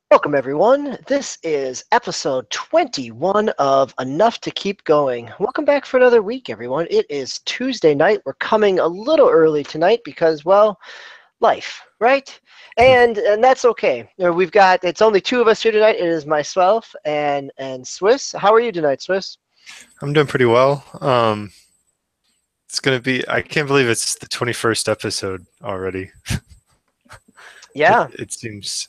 Welcome, everyone. This is episode 21 of Enough to Keep Going. Welcome back for another week, everyone. It is Tuesday night. We're coming a little early tonight because, well, life, right? And that's okay. It's only two of us here tonight. It is myself and Swiss. How are you tonight, Swiss? I'm doing pretty well. It's gonna be. I can't believe it's the 21st episode already. It, Yeah, it seems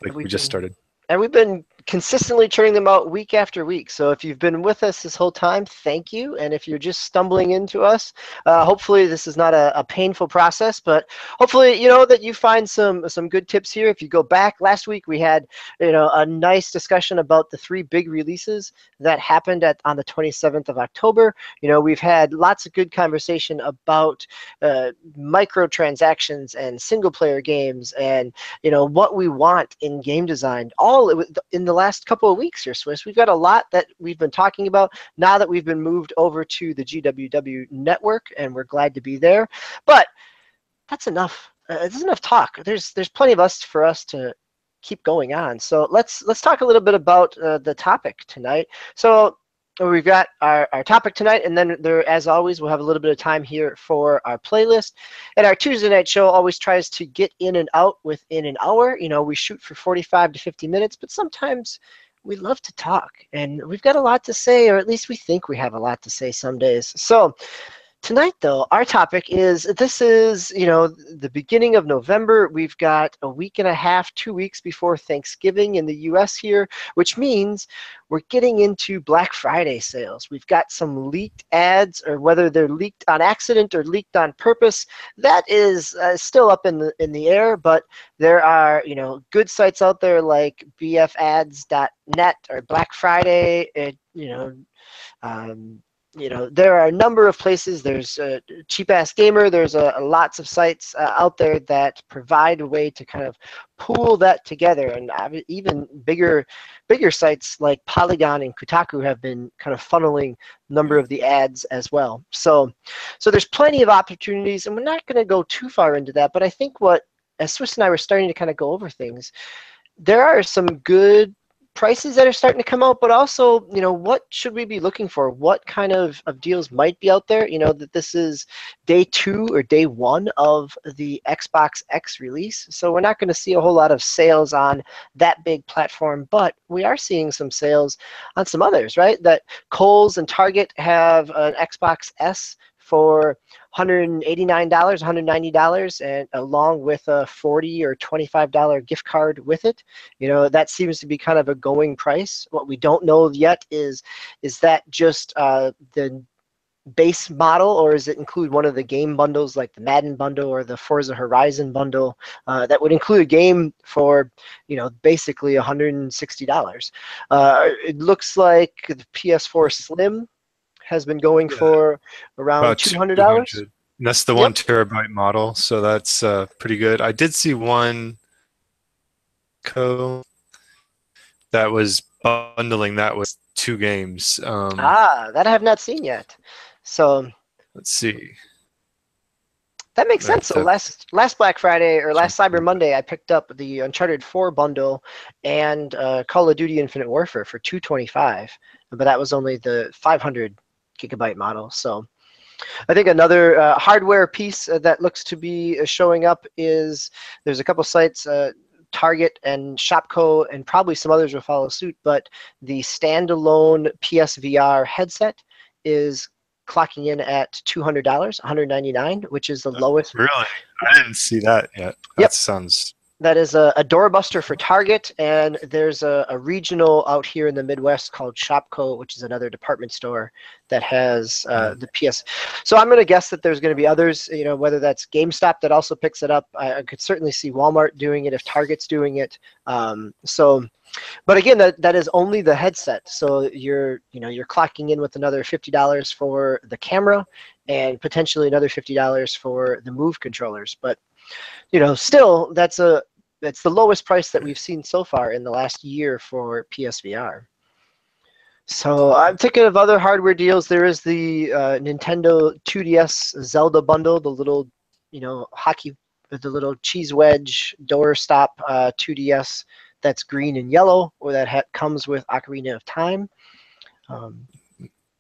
like we we've just been started. we've been consistently churning them out week after week. So if you've been with us this whole time, thank you. And if you're just stumbling into us, hopefully this is not a painful process, but hopefully you know that you find some good tips here. If you go back last week, we had a nice discussion about the three big releases that happened on the 27th of October. We've had lots of good conversation about microtransactions and single player games and what we want in game design all in the last couple of weeks here, Swiss. We've got a lot that we've been talking about now that we've been moved over to the GWW network, and we're glad to be there. But that's enough. There's enough talk. There's plenty of us for us to keep going on. So let's talk a little bit about the topic tonight. So we've got our topic tonight, and then there, as always, we'll have a little bit of time here for our playlist. And our Tuesday night show always tries to get in and out within an hour. We shoot for 45 to 50 minutes, but sometimes we love to talk, and we've got a lot to say, or at least we think we have a lot to say some days. So tonight, though, our topic is the beginning of November. We've got a week and a half, 2 weeks before Thanksgiving in the US here, which means we're getting into Black Friday sales. We've got some leaked ads, or whether they're leaked on accident or leaked on purpose, that is still up in the air, but there are good sites out there like bfads.net or Black Friday, um, there are a number of places. There's Cheap Ass Gamer. There's lots of sites out there that provide a way to kind of pool that together, and even bigger sites like Polygon and Kotaku have been kind of funneling a number of the ads as well. So there's plenty of opportunities, and we're not going to go too far into that. But I think as Swiss and I were starting to kind of go over things, there are some good prices that are starting to come out, but also, what should we be looking for? What kind of deals might be out there? That this is day 2 or day 1 of the Xbox X release. So we're not going to see a whole lot of sales on that big platform, but we are seeing some sales on some others, right? That Kohl's and Target have an Xbox S for $189, $190, and along with a $40 or $25 gift card with it. That seems to be kind of a going price. What we don't know yet is that just the base model, or does it include one of the game bundles like the Madden bundle or the Forza Horizon bundle that would include a game for basically $160. It looks like the PS4 Slim has been going Yeah, for around about $200. 200. And that's the Yep. 1 terabyte model, so that's pretty good. I did see one co that was bundling that with 2 games. That I have not seen yet. So Let's see. that makes I have sense. So to last Black Friday or last jump Cyber through. Monday, I picked up the Uncharted 4 bundle and Call of Duty Infinite Warfare for $225, but that was only the 500 gigabyte model. So I think another hardware piece that looks to be showing up is there's a couple sites, Target and Shopko, and probably some others will follow suit, but the standalone PSVR headset is clocking in at $200, $199, which is the lowest. Really? I didn't see that yet. That Yep, sounds that is a doorbuster for Target, and there's a regional out here in the Midwest called Shopko, which is another department store that has the PS. So I'm going to guess that there's going to be others, whether that's GameStop that also picks it up. I could certainly see Walmart doing it if Target's doing it. But again, that is only the headset. So you're clocking in with another $50 for the camera and potentially another $50 for the Move controllers. But still, that's the lowest price that we've seen so far in the last year for PSVR. So I'm thinking of other hardware deals. There is the Nintendo 2DS Zelda bundle, the little, the little cheese wedge doorstop 2DS that's green and yellow, or that comes with Ocarina of Time. Um,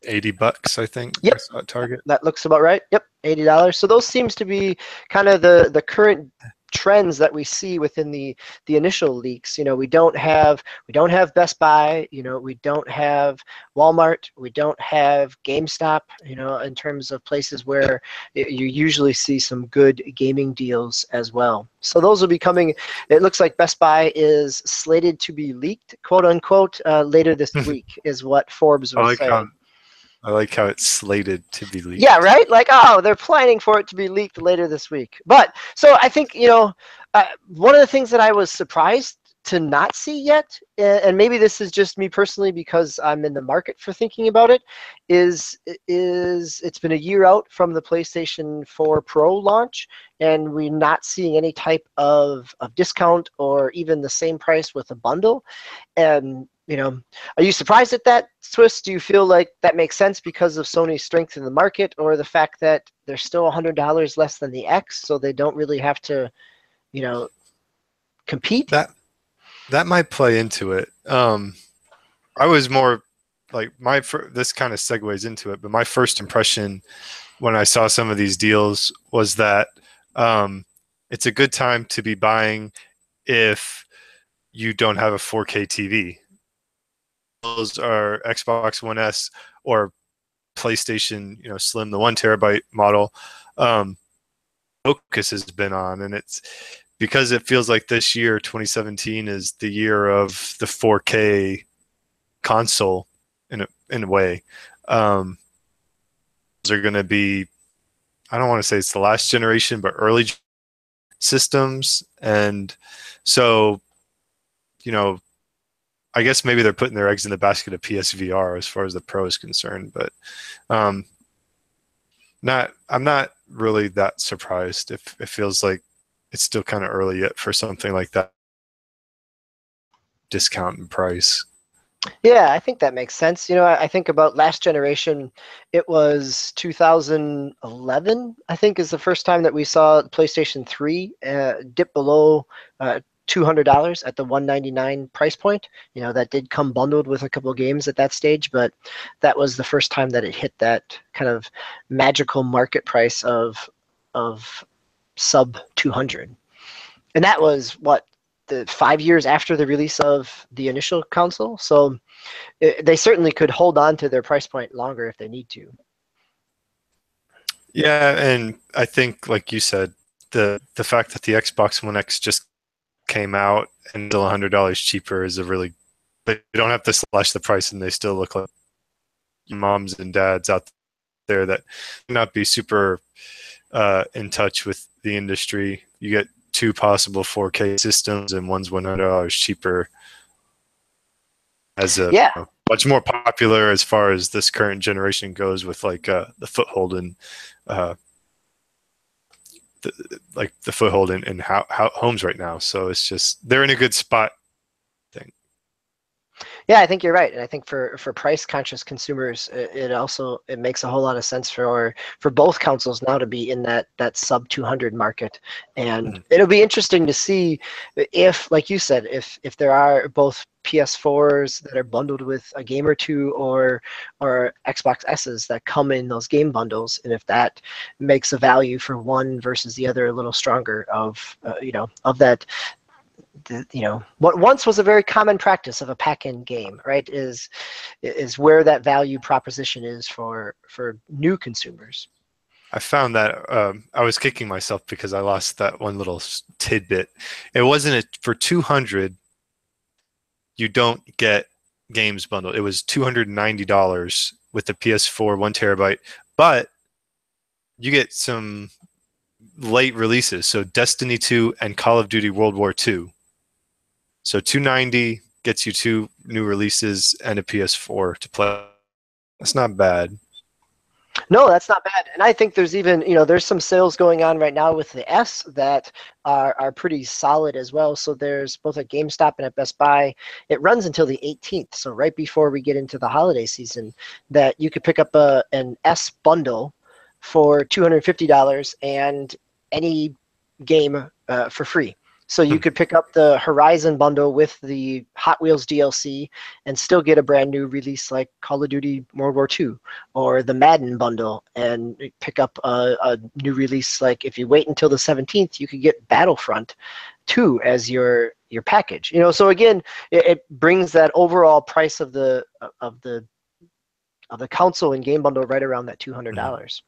$80, I think. Yep. I saw at Target. That looks about right. Yep, $80. So those seems to be kind of the current trends that we see within the initial leaks. We don't have Best Buy. We don't have Walmart. We don't have GameStop. In terms of places where you usually see some good gaming deals as well. So those will be coming. It looks like Best Buy is slated to be leaked, quote unquote, later this week, is what Forbes was saying. I like how it's slated to be leaked. Yeah, right? Like, they're planning for it to be leaked later this week. But, so I think, one of the things that I was surprised to not see yet, and maybe this is just me personally because I'm in the market for thinking about it, is it's been a year out from the PlayStation 4 Pro launch, and we're not seeing any type of discount or even the same price with a bundle. And are you surprised at that, Swiss? Do you feel like that makes sense because of Sony's strength in the market, or the fact that they're still $100 less than the X, so they don't really have to, compete? That might play into it. I was more like this kind of segues into it, but my first impression when I saw some of these deals was that it's a good time to be buying if you don't have a 4K TV. Those are Xbox One S or PlayStation, Slim, the 1 terabyte model. Focus has been on, and it's because it feels like this year, 2017, is the year of the 4K console in a way. Those are going to be, I don't want to say it's the last generation, but early systems, and so I guess maybe they're putting their eggs in the basket of PSVR as far as the Pro is concerned, but I'm not really that surprised. If it feels like it's still kind of early yet for something like that discount in price. Yeah, I think that makes sense. I think about last generation, it was 2011, I think, is the first time that we saw PlayStation 3 dip below $200 at the $199 price point. That did come bundled with a couple of games at that stage, but that was the first time that it hit that kind of magical market price of sub 200. And that was the 5 years after the release of the initial console. So they certainly could hold on to their price point longer if they need to. Yeah, and I think, like you said, the fact that the Xbox One X just came out and still $100 cheaper is they don't have to slash the price, and they still look like moms and dads out there that may not be super in touch with the industry. You get 2 possible 4K systems, and one's $100 cheaper as much more popular as far as this current generation goes, with like the foothold and the foothold in how homes right now. So it's just they're in a good spot, I think. Yeah, I think you're right, and I think for price conscious consumers, it makes a whole lot of sense for both consoles now to be in that sub 200 market, and it'll be interesting to see if, like you said, if there are both PS4s that are bundled with a game or two, or Xbox S's that come in those game bundles, and if that makes a value for one versus the other a little stronger of that. What once was a very common practice of a pack-in game, right, is where that value proposition is for new consumers. I found that I was kicking myself because I lost that one little tidbit. It wasn't for 200. You don't get games bundled. It was $290 with the PS4 1 terabyte, but you get some late releases. So Destiny 2 and Call of Duty World War II. So $290 gets you 2 new releases and a PS4 to play. That's not bad. No, that's not bad. And I think there's even, there's some sales going on right now with the S that are pretty solid as well. So there's both at GameStop and at Best Buy. It runs until the 18th, so right before we get into the holiday season, that you could pick up an S bundle for $250 and any game for free. So you could pick up the Horizon bundle with the Hot Wheels DLC and still get a brand new release like Call of Duty World War II or the Madden bundle and pick up a new release. Like if you wait until the 17th, you could get Battlefront 2 as your package. So again, it brings that overall price of the console and game bundle right around that $200.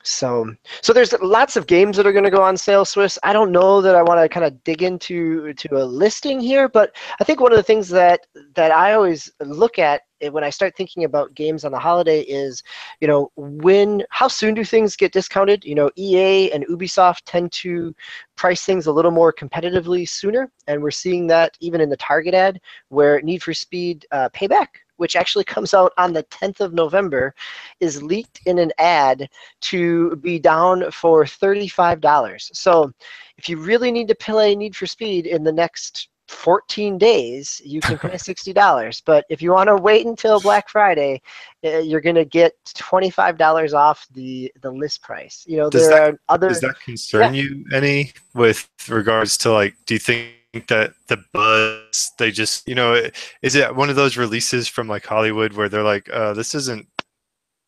So there's lots of games that are going to go on sale, Swiss. I don't know that I want to kind of dig into a listing here, but I think one of the things that I always look at when I start thinking about games on the holiday is, how soon do things get discounted? EA and Ubisoft tend to price things a little more competitively sooner, and we're seeing that even in the Target ad where Need for Speed Payback, which actually comes out on the 10th of November, is leaked in an ad to be down for $35. So if you really need to play Need for Speed in the next 14 days, you can pay $60. But if you want to wait until Black Friday, you're going to get $25 off the list price. There are other. Does that concern you any with regards to, like, do you think that the buzz, they just, is it one of those releases from like Hollywood where they're like, this isn't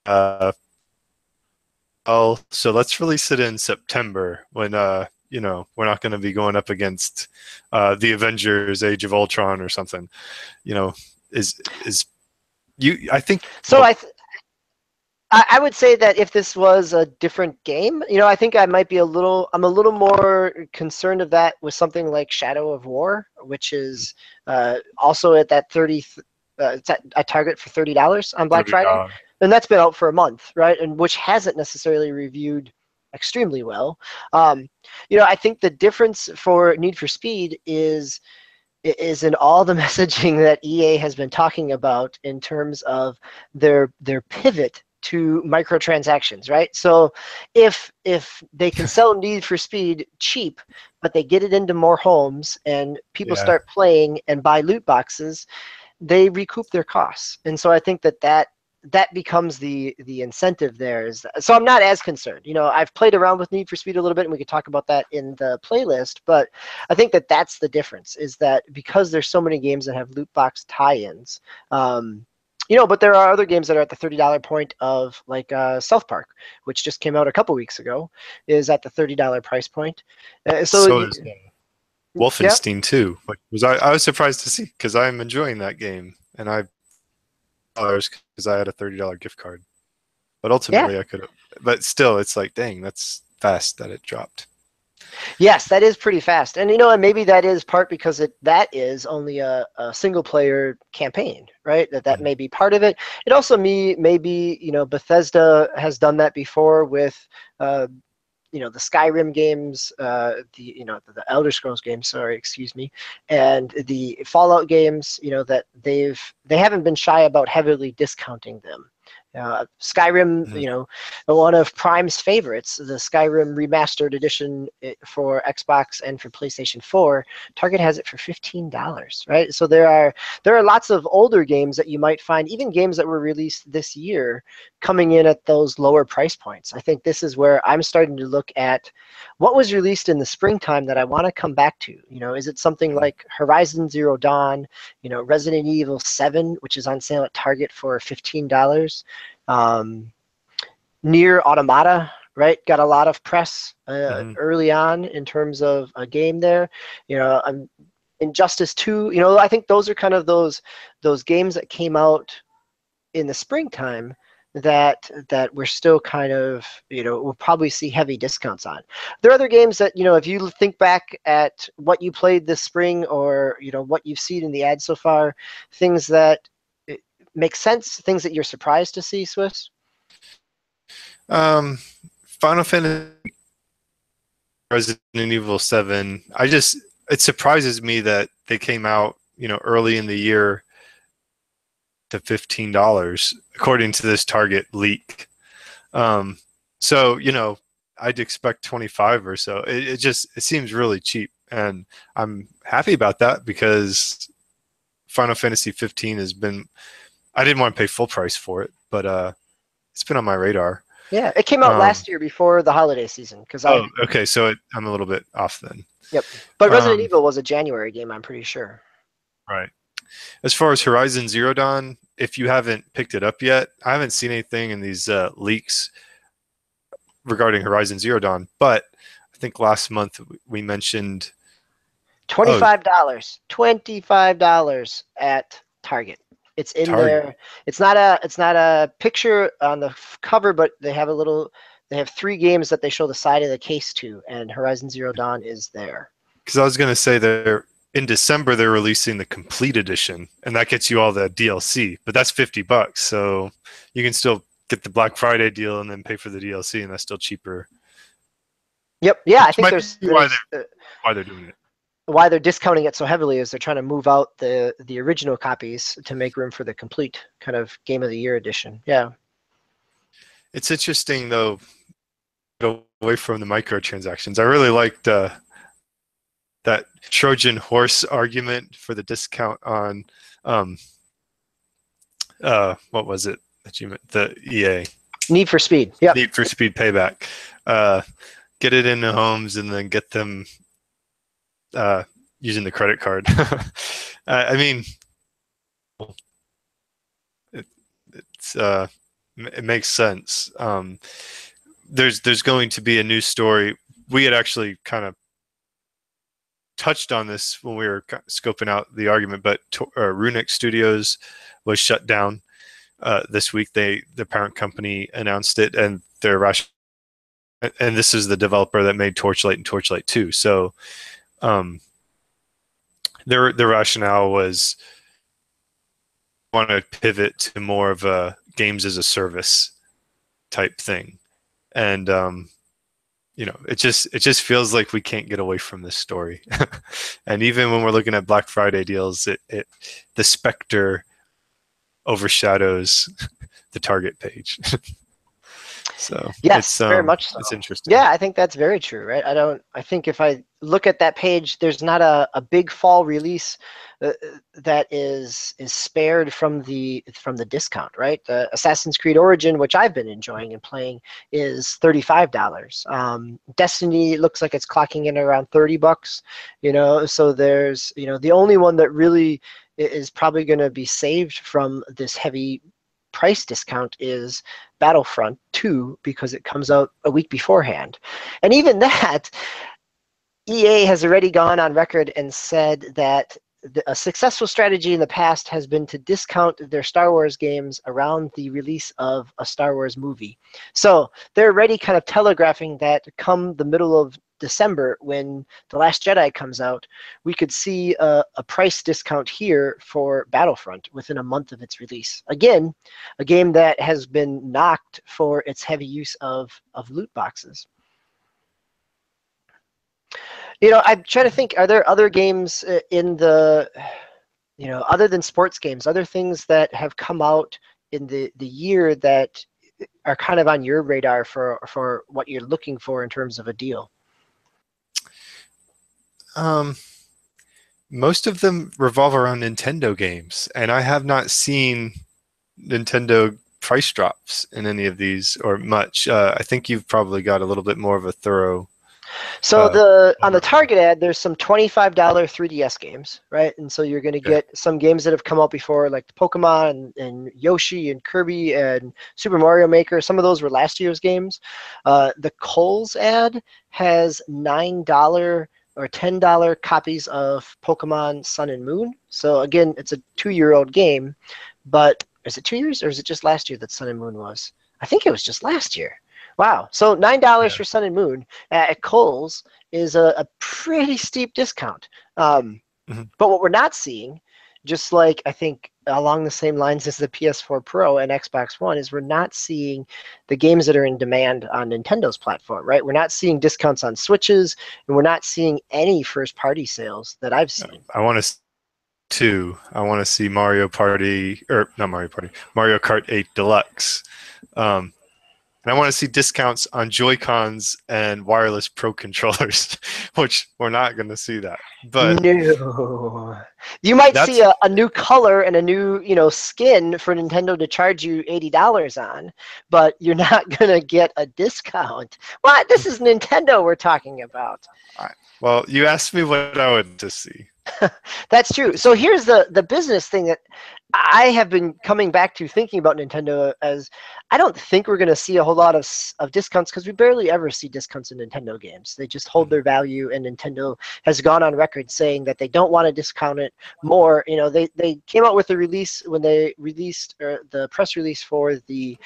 so let's release it in September when we're not going to be going up against the Avengers Age of Ultron or something, is you, I think So I would say that if this was a different game, I think I'm a little more concerned of that with something like Shadow of War, which is also at that 30, it's at a target for $30 on Black Friday. And that's been out for a month, right? And which hasn't necessarily reviewed extremely well. I think the difference for Need for Speed is in all the messaging that EA has been talking about in terms of their pivot to microtransactions, right? So if they can sell Need for Speed cheap, but they get it into more homes and people start playing and buy loot boxes, they recoup their costs. And so I think that becomes the incentive there. So I'm not as concerned. I've played around with Need for Speed a little bit, and we could talk about that in the playlist. But I think that that's the difference, is that because there's so many games that have loot box tie-ins, but there are other games that are at the $30 point of, like South Park, which just came out a couple weeks ago, is at the $30 price point. So is Wolfenstein yeah. too. I was surprised to see, because I'm enjoying that game, and because I had a $30 gift card. But ultimately I could have, but still it's like, dang, that's fast that it dropped. Yes, that is pretty fast. And and maybe that is part because that is only a single player campaign, right? That may be part of it. It also maybe Bethesda has done that before with the Skyrim games, the Elder Scrolls games, sorry, excuse me, and the Fallout games, that they haven't been shy about heavily discounting them. Skyrim, one of Prime's favorites, the Skyrim Remastered Edition for Xbox and for PlayStation 4, Target has it for $15, right? So there are lots of older games that you might find, even games that were released this year, coming in at those lower price points. I think this is where I'm starting to look at what was released in the springtime that I want to come back to. Is it something like Horizon Zero Dawn, Resident Evil 7, which is on sale at Target for $15. Nier Automata, right? Got a lot of press early on in terms of a game there. Injustice 2, I think those are kind of those games that came out in the springtime that we're still kind of, we'll probably see heavy discounts on. There are other games that, if you think back at what you played this spring, or, what you've seen in the ad so far, things that make sense, things that you're surprised to see, Swiss? Final Fantasy, Resident Evil 7. It surprises me that they came out, early in the year to $15, according to this Target leak. So, I'd expect 25 or so. It seems really cheap, and I'm happy about that, because Final Fantasy 15 has been, I didn't want to pay full price for it, but it's been on my radar. Yeah, it came out last year before the holiday season. Oh, okay. So I'm a little bit off then. Yep. But Resident Um, Evil was a January game, I'm pretty sure. right. As far as Horizon Zero Dawn, if you haven't picked it up yet, I haven't seen anything in these leaks regarding Horizon Zero Dawn, but I think last month we mentioned $25. $25 at Target. It's in Target. there. It's not a picture on the cover, but they have they have 3 games that they show the side of the case to, and Horizon Zero Dawn is there. Because I was going to say they're in December they're releasing the complete edition, and that gets you all the DLC, but that's $50, so you can still get the Black Friday deal and then pay for the DLC, and that's still cheaper. Yep. Yeah, I think why they're doing it. Why they're discounting it so heavily is they're trying to move out the original copies to make room for the complete kind of Game of the Year edition. Yeah. It's interesting though, away from the microtransactions. I really liked that Trojan horse argument for the discount on what was it that you meant? The EA Need for Speed. Yeah. Need for Speed Payback. Get it into homes and then get them using the credit card. I mean, it makes sense. There's going to be a news story. We had actually kind of touched on this when we were scoping out the argument, but Runic Studios was shut down this week. The parent company announced it, and and this is the developer that made Torchlight and Torchlight 2. So their rationale was want to pivot to more of a games as a service type thing, and it just feels like we can't get away from this story. And even when we're looking at Black Friday deals, the specter overshadows the Target page. So yes, very much so. It's interesting. Yeah, I think that's very true, right? I think if I look at that page, there's not a big fall release that is spared from the discount, right? Assassin's Creed Origin, which I've been enjoying and playing, is $35. Destiny looks like it's clocking in around $30. So there's the only one that really is probably going to be saved from this heavy price discount is Battlefront 2, because it comes out a week beforehand. And even that, EA has already gone on record and said that a successful strategy in the past has been to discount their Star Wars games around the release of a Star Wars movie. So they're already kind of telegraphing that come the middle of December, when The Last Jedi comes out, we could see a price discount here for Battlefront within a month of its release. Again, a game that has been knocked for its heavy use of loot boxes. I'm trying to think, are there other games in the, other than sports games, other things that have come out in the year that are kind of on your radar for what you're looking for in terms of a deal? Most of them revolve around Nintendo games, and I have not seen Nintendo price drops in any of these, or much. I think you've probably got a little bit more of a thorough. So on the Target ad, there's some $25 3DS games, right? And so you're going to get some games that have come out before, like Pokemon and Yoshi and Kirby and Super Mario Maker. Some of those were last year's games. The Kohl's ad has $9 or $10 copies of Pokemon Sun and Moon. So again, it's a 2-year-old game, but is it 2 years or is it just last year that Sun and Moon was? I think it was just last year. Wow. So $9 for Sun and Moon at Kohl's is a pretty steep discount. But what we're not seeing, just like I think along the same lines as the PS4 Pro and Xbox One, is we're not seeing the games that are in demand on Nintendo's platform, right? We're not seeing discounts on Switches, and we're not seeing any first-party sales that I've seen. I want to see Mario Kart 8 Deluxe. And I want to see discounts on Joy-Cons and wireless Pro controllers, which we're not going to see that. But No. You might see that's a new color and a new, skin for Nintendo to charge you $80 on, but you're not going to get a discount. What? This is Nintendo we're talking about. well, you asked me what I would to see. That's true. So here's the business thing that I have been coming back to thinking about Nintendo as I don't think we're going to see a whole lot of discounts because we barely ever see discounts in Nintendo games. They just hold their value, and Nintendo has gone on record saying that they don't want to discount it more. They came out with the release when they released the press release for the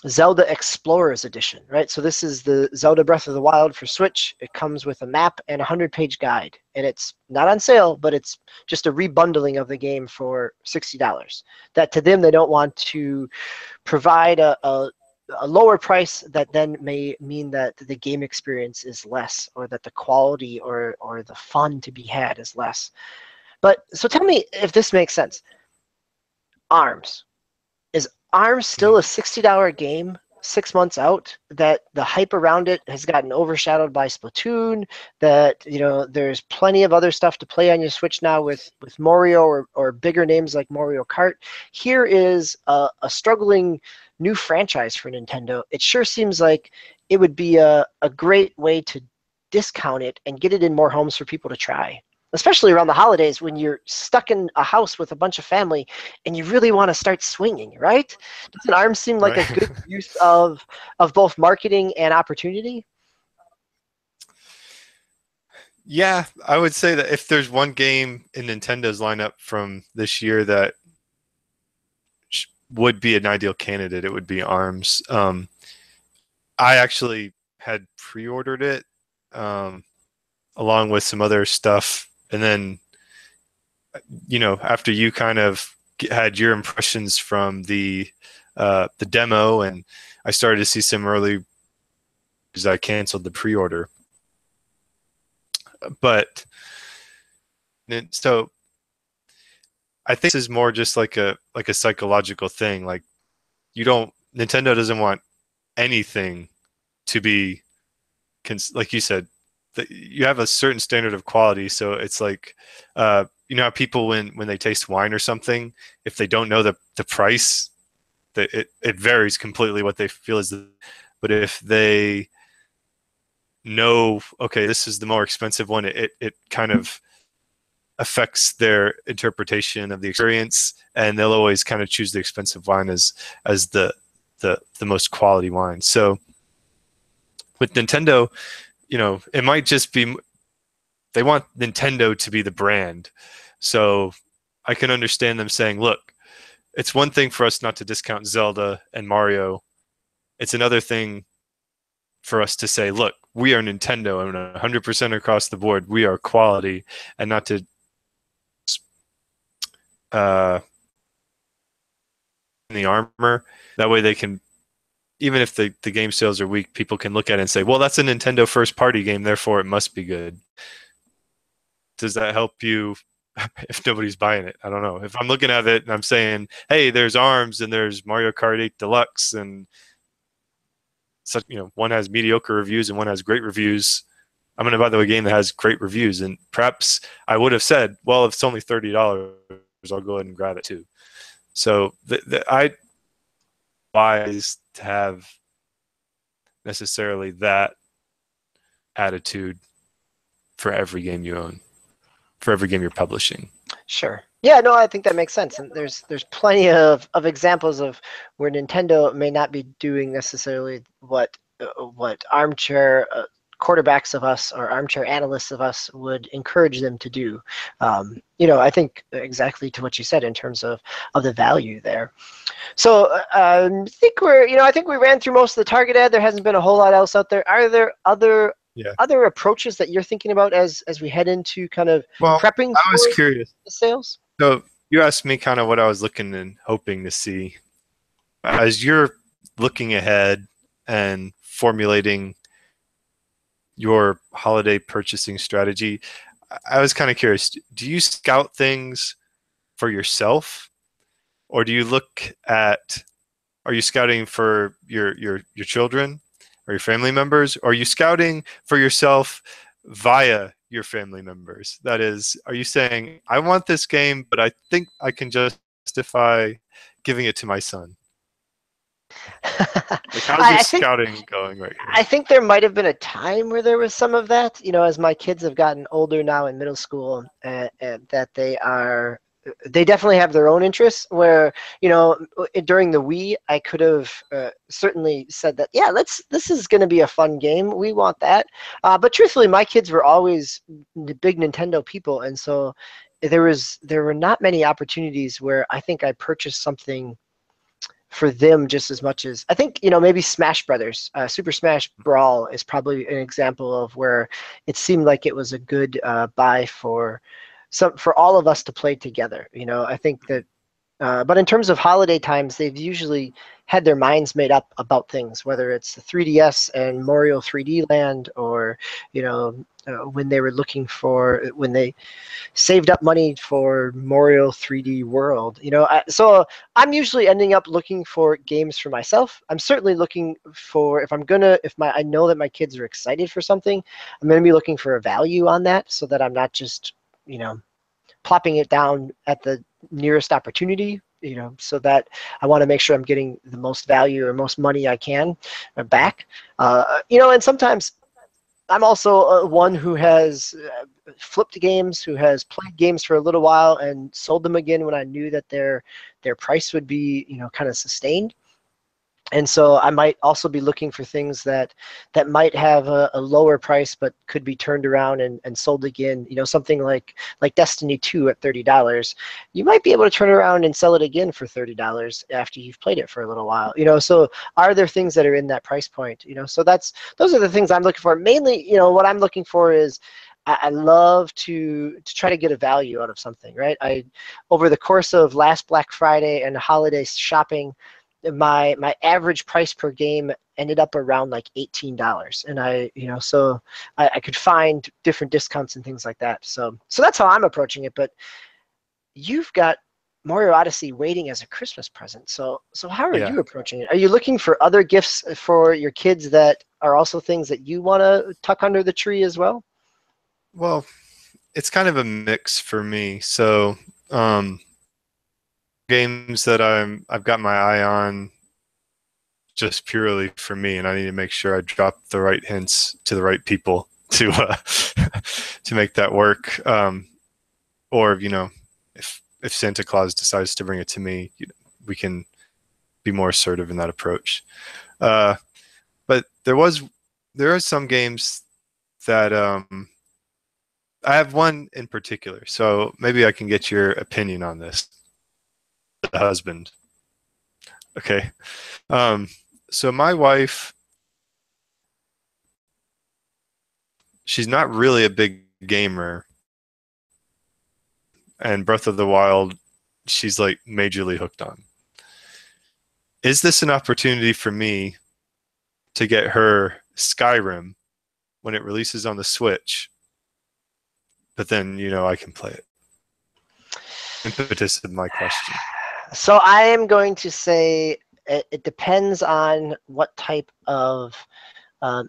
Zelda Explorers Edition, right? So this is the Zelda Breath of the Wild for Switch. It comes with a map and a 100-page guide, and it's not on sale, but it's just a rebundling of the game for $60. That to them, they don't want to provide a lower price that then may mean that the game experience is less, or that the quality or the fun to be had is less. But so tell me if this makes sense. ARMS. Is ARMS still a $60 game 6 months out? That the hype around it has gotten overshadowed by Splatoon, that there's plenty of other stuff to play on your Switch now with Mario or bigger names like Mario Kart. Here is a struggling new franchise for Nintendo. It sure seems like it would be a great way to discount it and get it in more homes for people to try, especially around the holidays when you're stuck in a house with a bunch of family and you really want to start swinging, right? Doesn't ARMS seem like Right. a good use of both marketing and opportunity? Yeah, I would say that if there's one game in Nintendo's lineup from this year that would be an ideal candidate, it would be ARMS. I actually had pre-ordered it along with some other stuff, and then after you kind of had your impressions from the demo, and I started to see some early, because I canceled the pre-order. But so I think this is more just like a psychological thing. Like Nintendo doesn't want anything to be like you said, you have a certain standard of quality. So it's like how people when they taste wine or something, if they don't know the price, that it varies completely what they feel is but if they know, okay, this is the more expensive one, it kind of affects their interpretation of the experience, and they'll always kind of choose the expensive wine as the most quality wine. So with Nintendo, it might just be they want Nintendo to be the brand. So I can understand them saying, look, it's one thing for us not to discount Zelda and Mario. It's another thing for us to say, look, we are Nintendo and 100% across the board, we are quality, and not to the armor. That way they can, even if the game sales are weak, people can look at it and say, well, that's a Nintendo first party game, therefore it must be good. Does that help you if nobody's buying it? I don't know. If I'm looking at it and I'm saying, hey, there's ARMS and there's Mario Kart 8 Deluxe, and such, one has mediocre reviews and one has great reviews, I'm going to buy the game that has great reviews. And perhaps I would have said, well, if it's only $30, I'll go ahead and grab it too. So I wise to have necessarily that attitude for every game you own, for every game you're publishing. Sure. Yeah, no, I think that makes sense. And there's plenty of examples of where Nintendo may not be doing necessarily what armchair quarterbacks of us or armchair analysts of us would encourage them to do. I think exactly to what you said in terms of the value there. So I think we ran through most of the target ad. There hasn't been a whole lot else out there. Are there other approaches that you're thinking about as we head into kind of prepping I was for curious. the sales? So you asked me kind of what I was looking and hoping to see. As you're looking ahead and formulating your holiday purchasing strategy, I was kind of curious, do you scout things for yourself, or do you look at Are you scouting for your children or your family members? Or are you scouting for yourself via your family members? That is, are you saying, I want this game, but I think I can justify giving it to my son? Like, how's your I think scouting going right I here? think there might have been a time where there was some of that, as my kids have gotten older now in middle school, that they definitely have their own interests where, during the Wii, I could have certainly said that, yeah, this is going to be a fun game. We want that. But truthfully, my kids were always big Nintendo people. And so there were not many opportunities where I think I purchased something for them just as much as I think maybe Smash Brothers, Super Smash Brawl is probably an example of where it seemed like it was a good buy for all of us to play together. I think that but in terms of holiday times, they've usually had their minds made up about things, whether it's the 3DS and Mario 3D Land, or when they were looking for when they saved up money for Mario 3D World. So I'm usually ending up looking for games for myself. I'm certainly looking for if I know that my kids are excited for something, I'm gonna be looking for a value on that so that I'm not just plopping it down at the nearest opportunity. So that I want to make sure I'm getting the most value or most money I can back. And sometimes I'm also one who has flipped games, who has played games for a little while and sold them again when I knew that their price would be, kind of sustained. And so I might also be looking for things that might have a lower price but could be turned around and sold again. Something like Destiny 2 at $30. You might be able to turn around and sell it again for $30 after you've played it for a little while. So are there things that are in that price point? So those are the things I'm looking for. Mainly, what I'm looking for is I love to try to get a value out of something, right? Over the course of last Black Friday and holiday shopping, my average price per game ended up around like $18, and I could find different discounts and things like that. So that's how I'm approaching it. But you've got Mario Odyssey waiting as a Christmas present. So how are Yeah. you approaching it? Are you looking for other gifts for your kids that are also things that you want to tuck under the tree as well? Well, it's kind of a mix for me. So, games that I've got my eye on just purely for me, and I need to make sure I drop the right hints to the right people to to make that work. Or if Santa Claus decides to bring it to me, we can be more assertive in that approach. Uh, but there are some games that I have one in particular, so maybe I can get your opinion on this. The husband. Okay. Um, so my wife, she's not really a big gamer, and Breath of the Wild, she's like majorly hooked on. Is this an opportunity for me to get her Skyrim when it releases on the Switch? But then, I can play it. Impetus of my question. So I am going to say it depends on what type of um,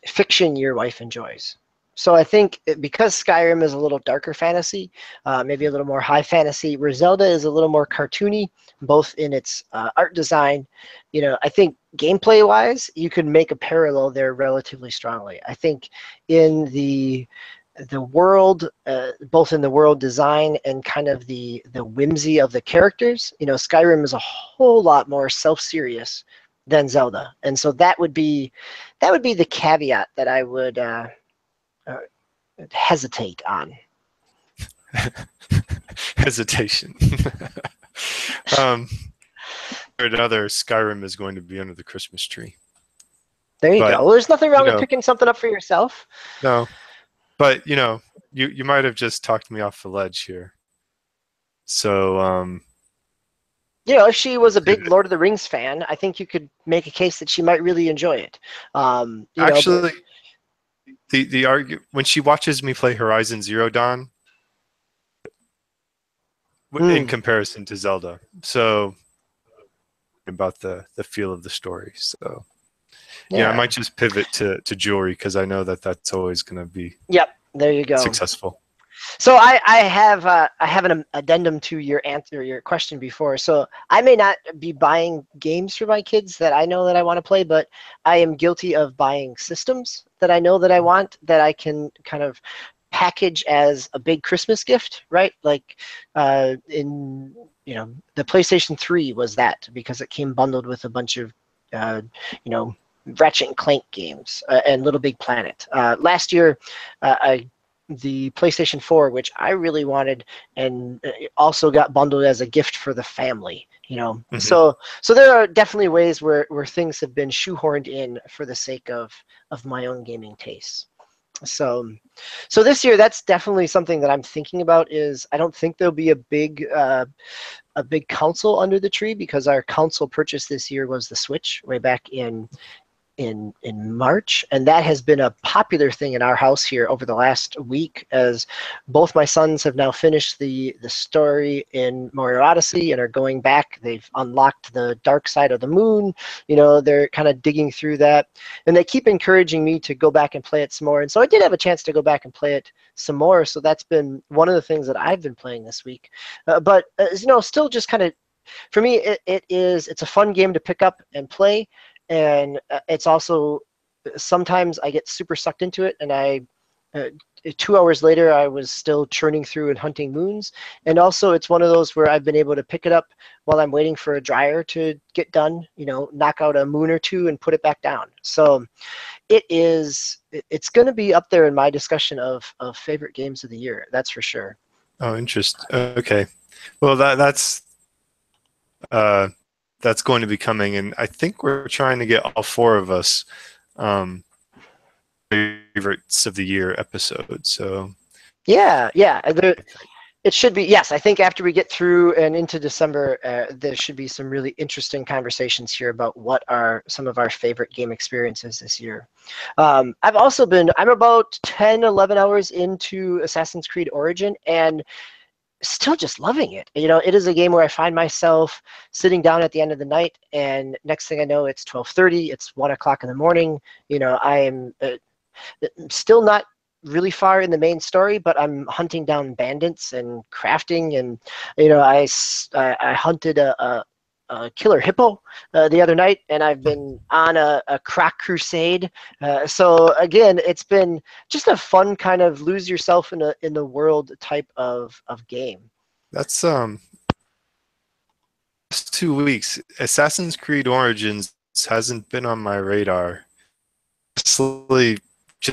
fiction your wife enjoys. So I think because Skyrim is a little darker fantasy, maybe a little more high fantasy, where Zelda is a little more cartoony, both in its art design. I think gameplay-wise, you could make a parallel there relatively strongly. I think in the world, both in the world design and kind of the whimsy of the characters, Skyrim is a whole lot more self-serious than Zelda, and so that would be the caveat that I would uh, hesitate on. Hesitation. um, another Skyrim is going to be under the Christmas tree. There you But, go. Well, there's nothing wrong with picking something up for yourself. No, but you might have just talked me off the ledge here. So, If she was a big Lord of the Rings fan, I think you could make a case that she might really enjoy it. actually, the when she watches me play Horizon Zero Dawn, in comparison to Zelda, so about the feel of the story. So yeah, I Yeah. might just pivot to jewelry because I know that that's always going to be Yep. There you go. successful. So I have an addendum to your answer, your question before. So I may not be buying games for my kids that I know that I want to play, but I am guilty of buying systems that I know that I want, that I can kind of package as a big Christmas gift, right? Like in the PlayStation 3 was that, because it came bundled with a bunch of uh, you know Ratchet and Clank games and Little Big Planet. Last year, I the PlayStation 4, which I really wanted, and also got bundled as a gift for the family. Hmm. So there are definitely ways where things have been shoehorned in for the sake of my own gaming tastes. So, so this year, that's definitely something that I'm thinking about. Is I don't think there'll be a big console under the tree, because our console purchase this year was the Switch way back in March, and that has been a popular thing in our house here over the last week, as both my sons have now finished the story in Mario Odyssey and are going back. They've unlocked the dark side of the moon. They're kind of digging through that, and they keep encouraging me to go back and play it some more. And so I did have a chance to go back and play it some more. So that's been one of the things that I've been playing this week. But still just kind of, for me, it's a fun game to pick up and play, and it's also, sometimes I get super sucked into it, and uh, 2 hours later I was still churning through and hunting moons. And also, it's one of those where I've been able to pick it up while I'm waiting for a dryer to get done, knock out a moon or two and put it back down. So it's going to be up there in my discussion of favorite games of the year, that's for sure. Oh, interesting. Okay. Well, uh, that's going to be coming, and I think we're trying to get all four of us favorites of the year episode. So Yeah. It should be, yes. I think after we get through and into December, there should be some really interesting conversations here about what are some of our favorite game experiences this year. I'm about 10, 11 hours into Assassin's Creed Origin, and still just loving it. It is a game where I find myself sitting down at the end of the night, and next thing I know, it's 12:30, it's 1 o'clock in the morning. I am still not really far in the main story, but I'm hunting down bandits and crafting, and I hunted a killer hippo the other night, and I've been on a crack crusade. So again, it's been just a fun kind of lose yourself in the world type of game. that's last 2 weeks. Assassin's Creed Origins hasn't been on my radar. Slowly,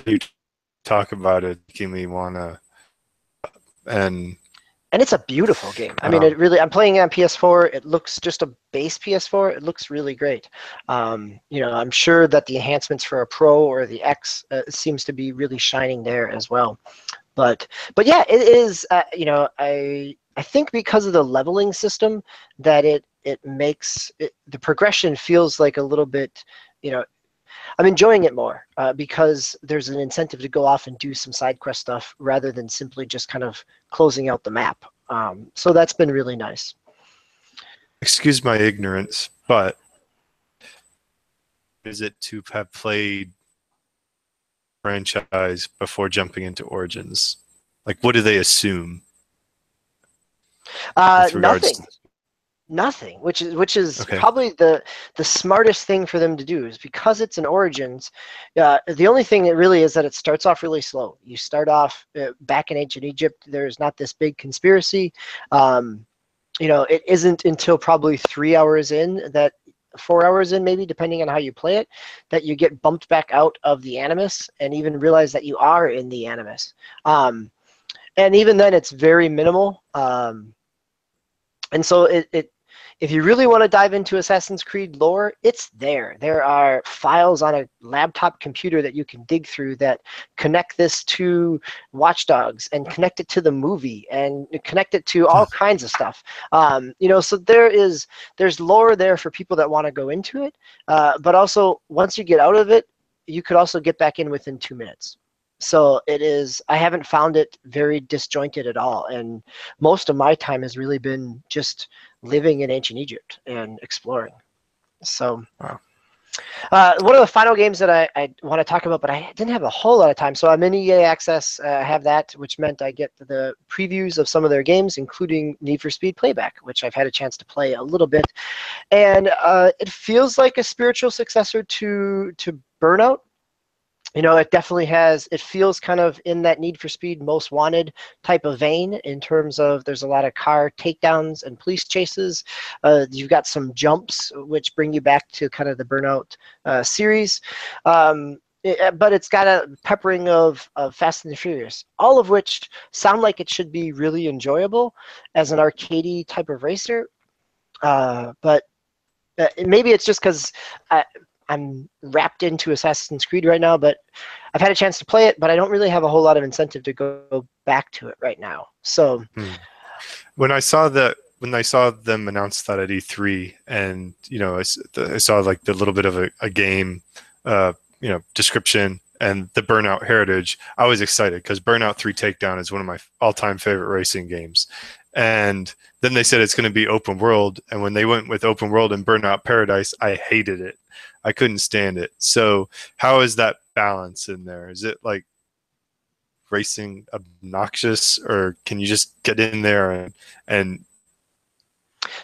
you talk about it, making me wanna, and And it's a beautiful game. I mean, um, I'm playing it on PS4. It looks just a base PS4. It looks really great. I'm sure that the enhancements for a Pro or the X seems to be really shining there as well. But yeah, it is. I think because of the leveling system, that it makes the progression feels like a little bit. I'm enjoying it more because there's an incentive to go off and do some side quest stuff rather than simply just kind of closing out the map. So that's been really nice. excuse my ignorance, but is it to have played franchise before jumping into Origins? Like, what do they assume with regards Nothing. to? Nothing, which is Okay. probably the smartest thing for them to do, is because it's an Origins. The only thing it really is that it starts off really slow. You start off back in ancient Egypt. There's not this big conspiracy. It isn't until probably 3 hours in, that 4 hours in, maybe depending on how you play it, that you get bumped back out of the Animus and even realize that you are in the Animus. And even then, it's very minimal. And so if you really want to dive into Assassin's Creed lore, it's there. There are files on a laptop computer that you can dig through that connect this to Watch Dogs and connect it to the movie and connect it to all kinds of stuff. So there's lore there for people that want to go into it. But also, once you get out of it, you could also get back in within 2 minutes. So it is. I haven't found it very disjointed at all, and most of my time has really been just living in ancient Egypt and exploring. So. Wow. One of the final games that I want to talk about, but I didn't have a whole lot of time. So I'm in EA Access. I have that, which meant I get the previews of some of their games, including Need for Speed Playback, which I've had a chance to play a little bit. And it feels like a spiritual successor to Burnout. You know, it definitely has, it feels kind of in that Need for Speed Most Wanted type of vein in terms of there's a lot of car takedowns and police chases. You've got some jumps, which bring you back to kind of the Burnout series. But it's got a peppering of Fast and the Furious, all of which sound like it should be really enjoyable as an arcadey type of racer. But maybe it's just because I'm wrapped into Assassin's Creed right now, but I've had a chance to play it, but I don't really have a whole lot of incentive to go back to it right now. So when I saw them announce that at E3, and I saw like the little bit of a game, description and the Burnout heritage, I was excited because Burnout 3 Takedown is one of my all-time favorite racing games. And then they said it's going to be open world, and when they went with open world and Burnout Paradise, I hated it. I couldn't stand it. So how is that balance in there? Is it like racing obnoxious, or can you just get in there and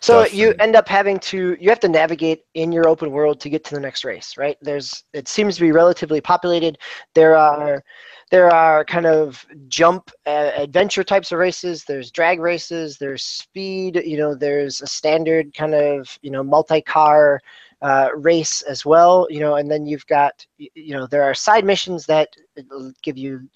so you end up having to navigate in your open world to get to the next race, right? It seems to be relatively populated. There are kind of jump adventure types of races. There's drag races. There's speed. There's a standard kind of multi-car race as well. And then you've got there are side missions that give you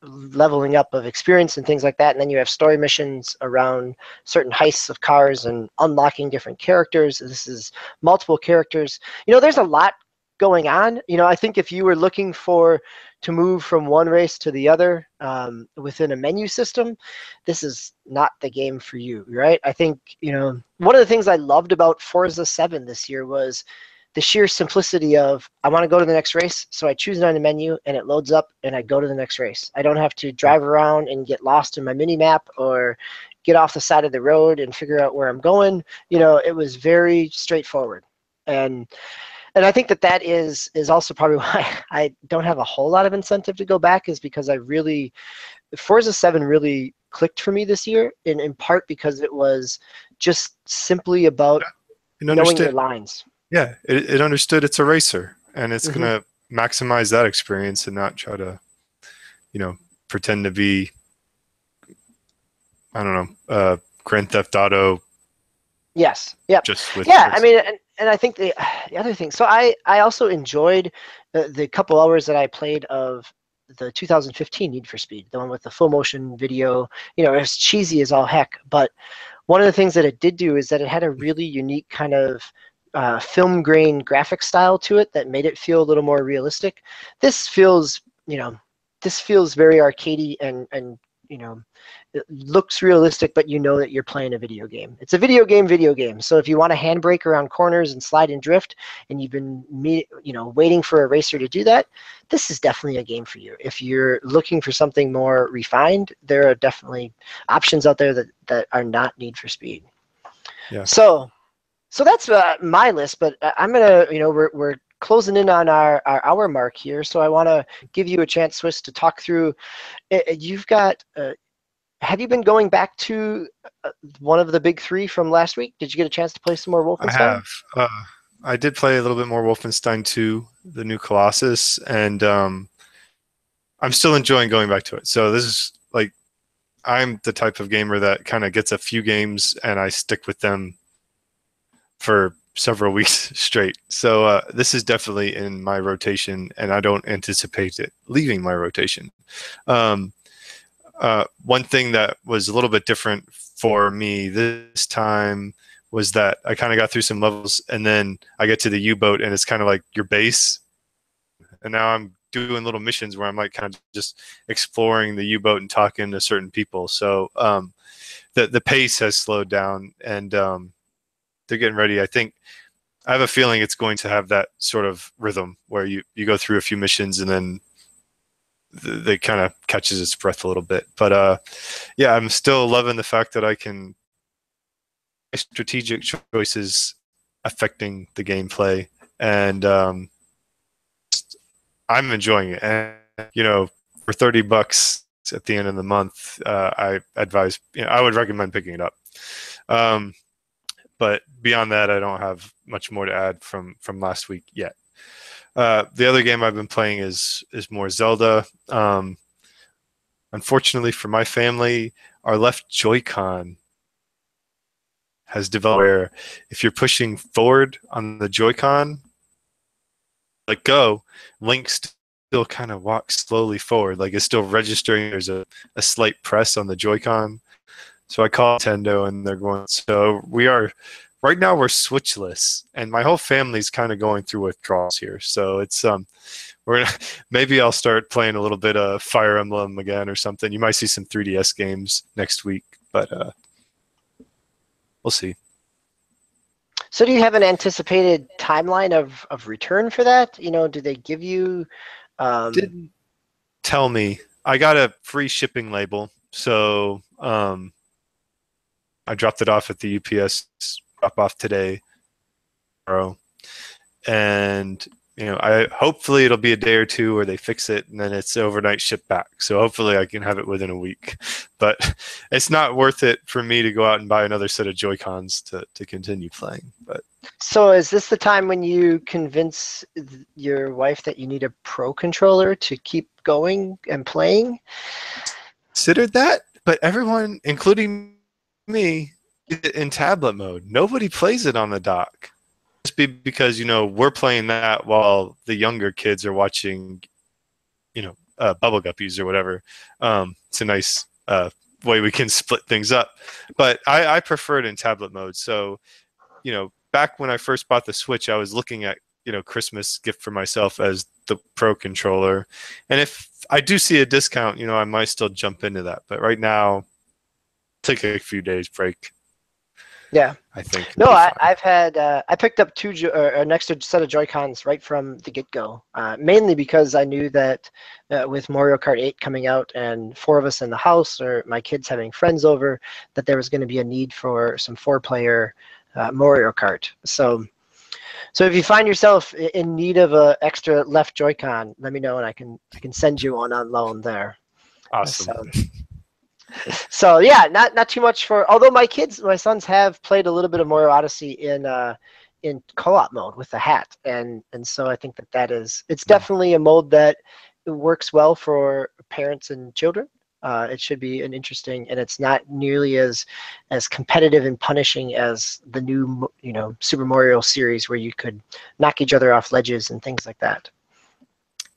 leveling up of experience and things like that. And then you have story missions around certain heists of cars and unlocking different characters. This is multiple characters. There's a lot going on. I think if you were looking to move from one race to the other within a menu system, this is not the game for you, right? I think, one of the things I loved about Forza 7 this year was the sheer simplicity of, I want to go to the next race, so I choose it on the menu and it loads up and I go to the next race. I don't have to drive around and get lost in my mini map or get off the side of the road and figure out where I'm going. It was very straightforward. And I think that is also probably why I don't have a whole lot of incentive to go back, is because Forza 7 really clicked for me this year, in part because it was just simply about knowing your lines. Yeah, it understood it's a racer, and it's going to maximize that experience and not try to, pretend to be, I don't know, Grand Theft Auto. Yes. Yep. Just with I mean, and I think the other thing. So I also enjoyed the couple hours that I played of the 2015 Need for Speed, the one with the full motion video. It was cheesy as all heck, but one of the things that it did do is that it had a really unique kind of film grain graphic style to it that made it feel a little more realistic. This feels very arcadey and it looks realistic, but that you're playing a video game. It's a video game. So if you want to handbrake around corners and slide and drift, and you've been waiting for a racer to do that, this is definitely a game for you. If you're looking for something more refined, there are definitely options out there that are not Need for Speed. Yeah. So that's my list, but I'm gonna, we're closing in on our hour mark here, so I want to give you a chance, Swiss, to talk through. You've got. Have you been going back to one of the big three from last week? Did you get a chance to play some more Wolfenstein? I have. I did play a little bit more Wolfenstein 2, the new Colossus, and I'm still enjoying going back to it. So this is like, I'm the type of gamer that kind of gets a few games and I stick with them for several weeks straight. So this is definitely in my rotation, and I don't anticipate it leaving my rotation. One thing that was a little bit different for me this time was that I kind of got through some levels, and then I get to the U-boat, and it's kind of like your base. And now I'm doing little missions where I'm like kind of just exploring the U-boat and talking to certain people. So the pace has slowed down, and they're getting ready. I have a feeling it's going to have that sort of rhythm where you go through a few missions and then they kind of catches its breath a little bit. But yeah, I'm still loving the fact that I can make strategic choices affecting the gameplay, and I'm enjoying it. And for $30 at the end of the month, I advise. I would recommend picking it up. But beyond that, I don't have much more to add from last week yet. The other game I've been playing is more Zelda. Unfortunately for my family, our left Joy-Con has developed where if you're pushing forward on the Joy-Con, like go, Link still kind of walks slowly forward. Like it's still registering there's a slight press on the Joy-Con. So I call Nintendo and they're going, so right now we're switchless, and my whole family's kind of going through withdrawals here. So it's maybe I'll start playing a little bit of Fire Emblem again or something. You might see some 3DS games next week, but we'll see. So do you have an anticipated timeline of return for that? Do they give you? Didn't tell me. I got a free shipping label, so I dropped it off at the UPS drop off today, and I hopefully it'll be a day or two where they fix it and then it's overnight shipped back. So hopefully I can have it within a week. But it's not worth it for me to go out and buy another set of Joy-Cons to continue playing. But so is this the time when you convince your wife that you need a Pro controller to keep going and playing? Considered that, but everyone, including me, in tablet mode. Nobody plays it on the dock. Just because we're playing that while the younger kids are watching, Bubble Guppies or whatever. It's a nice way we can split things up. But I prefer it in tablet mode. So, back when I first bought the Switch, I was looking at Christmas gift for myself as the Pro controller, and if I do see a discount, I might still jump into that. But right now, take a few days break. Yeah, I think. No, I've had I picked up an extra set of Joy-Cons right from the get-go, mainly because I knew that with Mario Kart 8 coming out and 4 of us in the house or my kids having friends over, that there was going to be a need for some 4-player Mario Kart. So if you find yourself in need of an extra left Joy-Con, let me know and I can send you one on loan there. Awesome. So yeah, not too much for. Although my sons have played a little bit of Mario Odyssey in co-op mode with the hat, and so I think it's definitely a mode that works well for parents and children. It should be an interesting, and it's not nearly as competitive and punishing as the new Super Mario series where you could knock each other off ledges and things like that.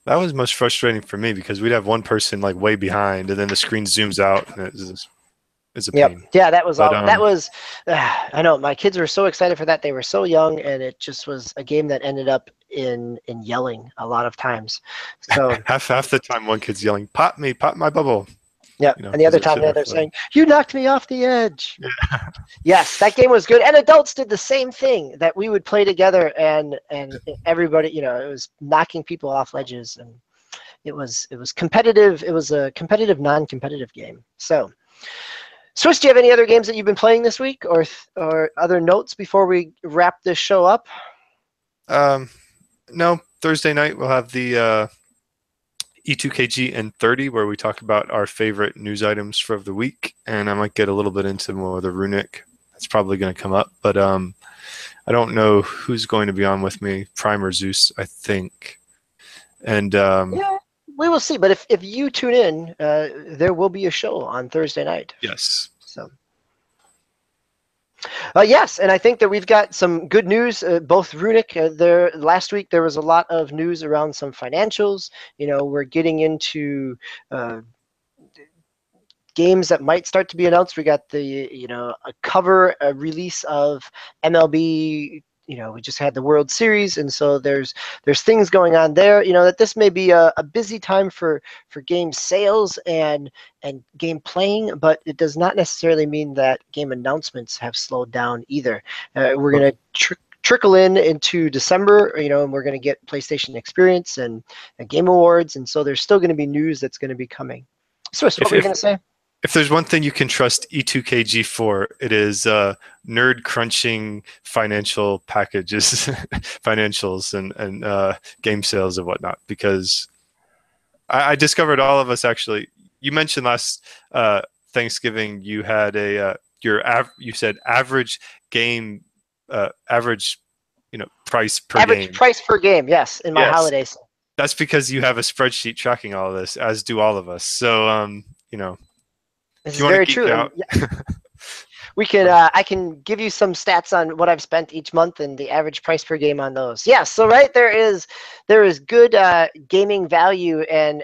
That was most frustrating for me because we'd have one person like way behind, and then the screen zooms out, and it's a pain. Yeah, that was that was. I know my kids were so excited for that. They were so young, and it just was a game that ended up in yelling a lot of times. So half the time, one kid's yelling, "Pop me, pop my bubble." Yeah, and the other time they're saying, "You knocked me off the edge." Yeah. Yes, that game was good, and adults did the same thing. That we would play together, and everybody, it was knocking people off ledges, and it was competitive. It was a competitive, non-competitive game. So, Swiss, do you have any other games that you've been playing this week, or other notes before we wrap this show up? No. Thursday night we'll have the E2KG and 30, where we talk about our favorite news items for the week, and I might get a little bit into more of the Runic. That's probably going to come up, but I don't know who's going to be on with me. Prime or Zeus, I think. And yeah, we will see. But if you tune in, there will be a show on Thursday night. Yes. So. Yes, and I think that we've got some good news. Both Runic, last week there was a lot of news around some financials. We're getting into games that might start to be announced. We got the a cover release of MLB. We just had the World Series, and so there's things going on there. That this may be a busy time for game sales and game playing, but it does not necessarily mean that game announcements have slowed down either. We're going to trickle into December, and we're going to get PlayStation Experience and Game Awards, and so there's still going to be news that's going to be coming. So, what were you going to say? if there's one thing you can trust E2KG for, it is nerd crunching financial packages, financials, and game sales and whatnot. Because I discovered all of us actually. You mentioned last Thanksgiving you had you said average game average price per Average game. price per game, yes, in my Yes, holidays. that's because you have a spreadsheet tracking all of this, as do all of us. So This if is you want to very geek true, and out, we can I can give you some stats on what I've spent each month and the average price per game on those. Yeah, so right there is good gaming value and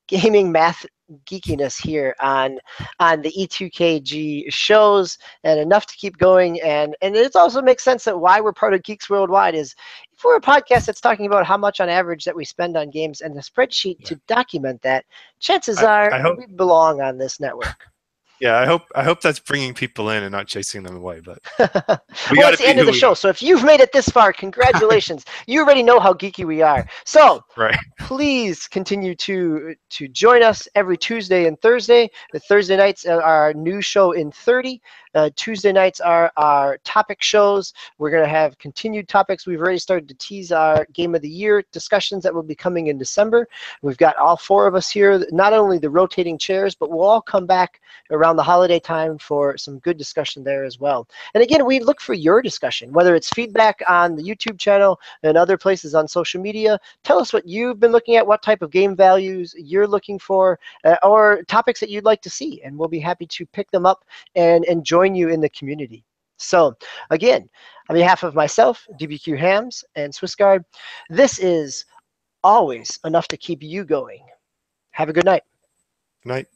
gaming math geekiness here on the E2KG shows, and enough to keep going. And it also makes sense that why we're part of Geeks Worldwide is if we're a podcast that's talking about how much on average that we spend on games and a spreadsheet yeah. to document that, chances I, are I hope. we belong on this network. Yeah, I hope that's bringing people in and not chasing them away. But we Well, got it's to the be end of who the we show. So if you've made it this far, congratulations. You already know how geeky we are. So are. Right. please continue to join us every Tuesday and Thursday. The Thursday nights are our new show in 30. Tuesday nights are our topic shows. We're going to have continued topics. We've already started to tease our Game of the Year discussions that will be coming in December. We've got all four of us here, not only the rotating chairs, but we'll all come back around the holiday time for some good discussion there as well. And again, we look for your discussion, whether it's feedback on the YouTube channel and other places on social media. Tell us what you've been looking at, what type of game values you're looking for, or topics that you'd like to see, and we'll be happy to pick them up and join you in the community. So again, on behalf of myself, DBQ Hams, and SwissGuard, this is always enough to keep you going. Have a good night. Good night.